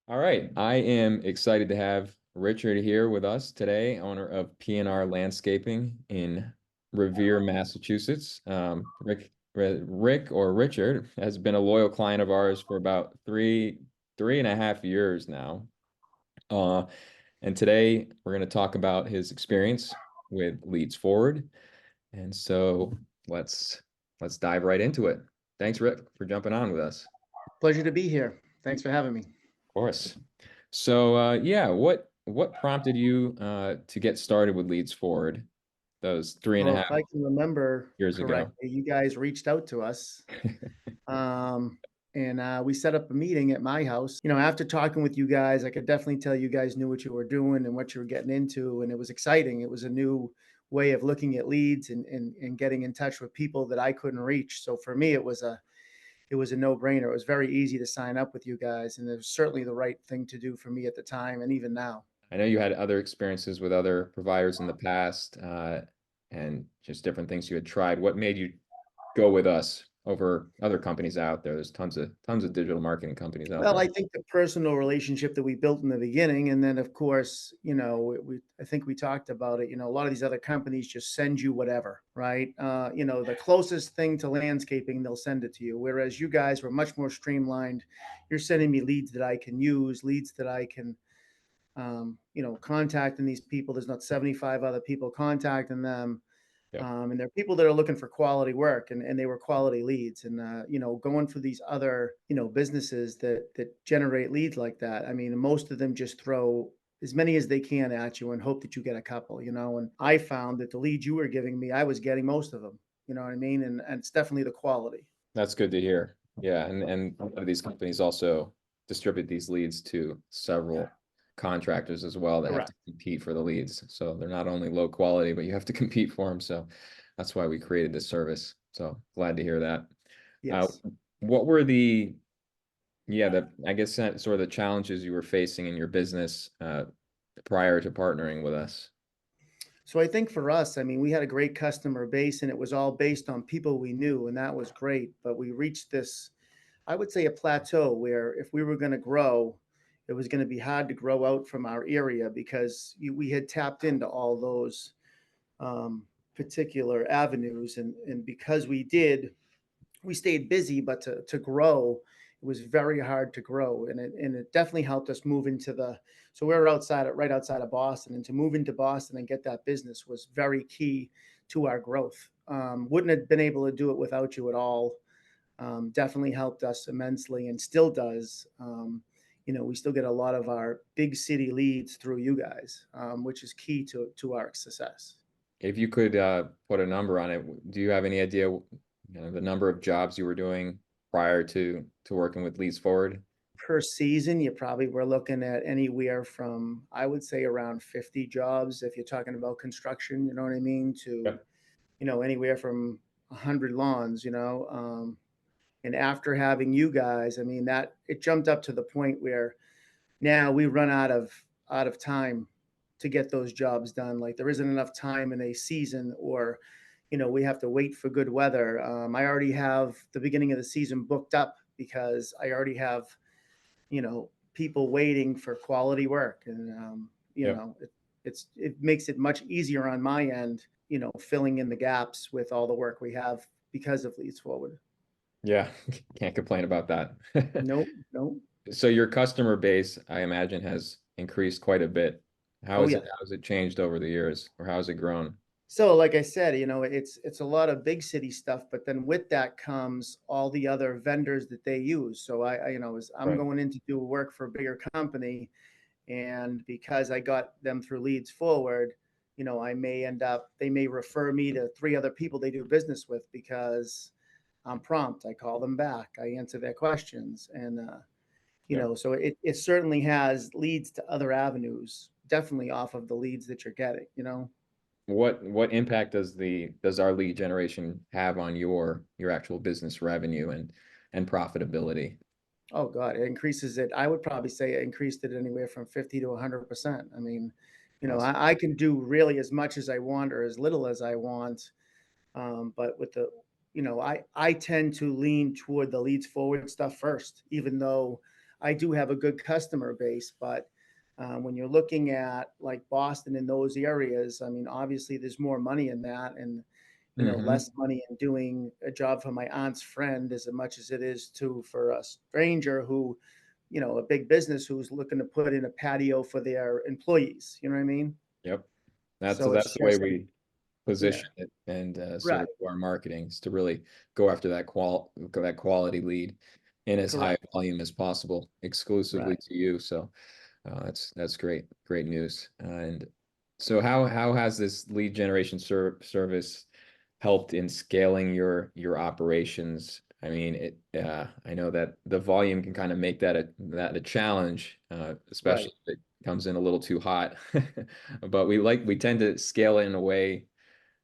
All right. I am excited to have Richard here with us today, owner of P&R Landscaping in Revere, Massachusetts. Rick or Richard has been a loyal client of ours for about three and a half years now. Uh, and today we're going to talk about his experience with Leads Forward. And so let's let's dive right into it. Thanks, Rick, for jumping on with us. Pleasure to be here. Thanks for having me. Of course. So yeah, what prompted you to get started with Leads Forward those three and a Well, half if I can remember years ago? correctly, you guys reached out to us, um, and we set up a meeting at my house. After talking with you guys, I could definitely tell you guys knew what you were doing and what you were getting into, and it was exciting. It was a new way of looking at leads and getting in touch with people that I couldn't reach. So for me, it was a no-brainer. It was very easy to sign up with you guys, and it was certainly the right thing to do for me at the time and even now. I know you had other experiences with other providers in the past, and just different things you had tried. What made you go with us over other companies out there? There's tons of digital marketing companies out Well, there. I think the personal relationship that we built in the beginning, and then of course, I think we talked about it. A lot of these other companies just send you whatever, right? The closest thing to landscaping, they'll send it to you. Whereas you guys were much more streamlined. You're sending me leads that I can use, leads that I can, contacting these people. There's not 75 other people contacting them. Yep, And they're people that are looking for quality work, and they were quality leads. And going for these other businesses that generate leads like that. I mean, most of them just throw as many as they can at you and hope that you get a couple. And I found that the leads you were giving me, I was getting most of them. You know what I mean? And it's definitely the quality. that's good to hear. Yeah, and a lot of these companies also distribute these leads to several contractors as well that have Correct. to compete for the leads. So they're not only low quality, but you have to compete for them. So that's why we created this service. So glad to hear that. Uh, Yes. what were yeah, I guess sort of the challenges you were facing in your business prior to partnering with us? So I think for us, I mean, we had a great customer base, and it was all based on people we knew, and that was great. But we reached this, I would say, a plateau where if we were going to grow, it was going to be hard to grow out from our area because we had tapped into all those particular avenues, and because we did, we stayed busy, but to grow, it was very hard to grow, and it definitely helped us move into the. So we were right outside of Boston, and to move into Boston and get that business was very key to our growth. Wouldn't have been able to do it without you at all. Definitely helped us immensely, and still does. We still get a lot of our big city leads through you guys, which is key to our success. If you could put a number on it, do you have any idea, the number of jobs you were doing prior to working with Leads Forward? Per season, you probably were looking at anywhere from, I would say, around 50 jobs if you're talking about construction, you know what I mean, to, Yep. anywhere from 100 lawns, and after having you guys, I mean, that it jumped up to the point where now we run out of time to get those jobs done. Like there isn't enough time in a season, or we have to wait for good weather. I already have the beginning of the season booked up because I already have people waiting for quality work, and Yep. it makes it much easier on my end, filling in the gaps with all the work we have because of Leads Forward. Yeah, can't complain about that. Nope, nope. So your customer base, I imagine, has increased quite a bit. Oh yeah. How has it changed over the years, or how has it grown? So like I said, it's a lot of big city stuff, but then with that comes all the other vendors that they use. So as I'm Right. going in to do work for a bigger company, and because I got them through Leads Forward, they may refer me to three other people they do business with because I'm prompt. I call them back. I answer their questions. And, Yep. so it certainly has leads to other avenues, definitely off of the leads that you're getting. What impact does our lead generation have on your actual business revenue and profitability? Oh God, it increases it. I would probably say it increased it anywhere from 50 to 100%. I mean, Awesome. I can do really as much as I want or as little as I want. But with I tend to lean toward the Leads Forward stuff first, even though I do have a good customer base, but when you're looking at like Boston and those areas, I mean, obviously there's more money in that, and Hmm. less money in doing a job for my aunt's friend as much as it is to for a stranger who, a big business who's looking to put in a patio for their employees. You know what I mean? Yep. That's So it's that's the way just, we yeah, position it, and sort right, of our marketing is to really go after that quality lead in as high correct, a volume as possible, exclusively right. to you. So that's great news. And so how has this lead generation service helped in scaling your operations? I mean, I know that the volume can kind of make that a challenge, Right. especially if it comes in a little too hot. But we tend to scale it in a way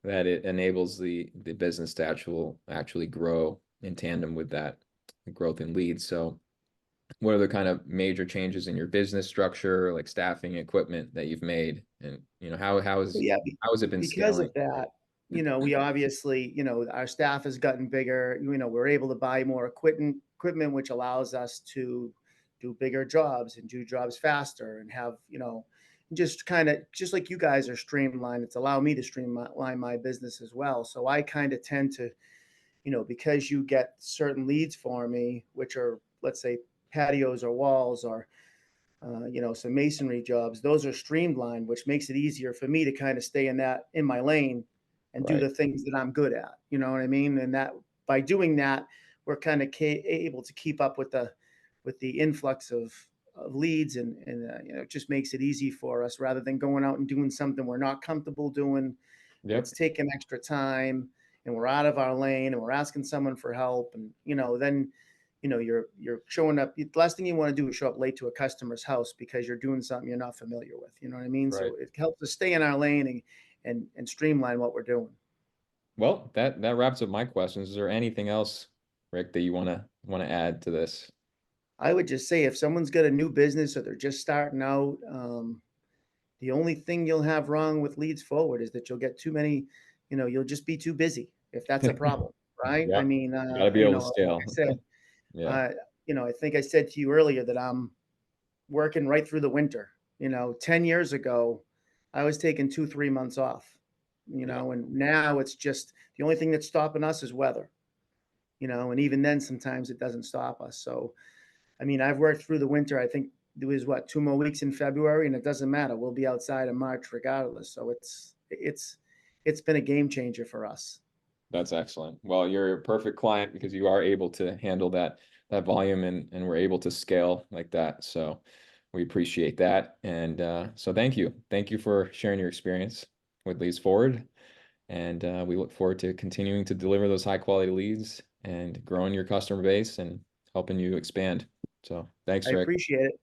that it enables the business to actually grow in tandem with that growth in leads. So what are the kind of major changes in your business structure, like staffing, equipment that you've made? And Well, yeah, how has it been because scaling? of that, we obviously, our staff has gotten bigger. We're able to buy more equipment, which allows us to do bigger jobs and do jobs faster and have, just kind of just like you guys are streamlined. It's allowed me to streamline my business as well. So I kind of tend to, because you get certain leads for me, which are, let's say, patios or walls or some masonry jobs. Those are streamlined, which makes it easier for me to kind of stay in my lane and do Right. the things that I'm good at. You know what I mean? And that by doing that, we're kind of able to keep up with the influx of leads, and it just makes it easy for us rather than going out and doing something we're not comfortable doing. Yep. It's taking extra time, and we're out of our lane, and we're asking someone for help, and then you're showing up. The last thing you want to do is show up late to a customer's house because you're doing something you're not familiar with. You know what I mean? Right. So it helps us stay in our lane and streamline what we're doing. Well, that wraps up my questions. Is there anything else, Rick, that you wanna add to this? I would just say if someone's got a new business or they're just starting out, the only thing you'll have wrong with leads forward is that you'll get too many. You'll just be too busy if that's a problem, right? I Yep. mean, You got to be able to like I scale. said, Yeah. uh, I think I said to you earlier that I'm working right through the winter. 10 years ago, I was taking 2, 3 months off, Yeah. and now it's just the only thing that's stopping us is weather, and even then, sometimes it doesn't stop us. So, I mean, I've worked through the winter. I think there was 2 more weeks in February, and it doesn't matter. We'll be outside in March regardless. So it's been a game changer for us. That's excellent. Well, you're a perfect client because you are able to handle that volume and we're able to scale like that. So we appreciate that. And so thank you. Thank you for sharing your experience with Leads Forward. And we look forward to continuing to deliver those high quality leads and growing your customer base and helping you expand. So thanks, I Rick. appreciate it.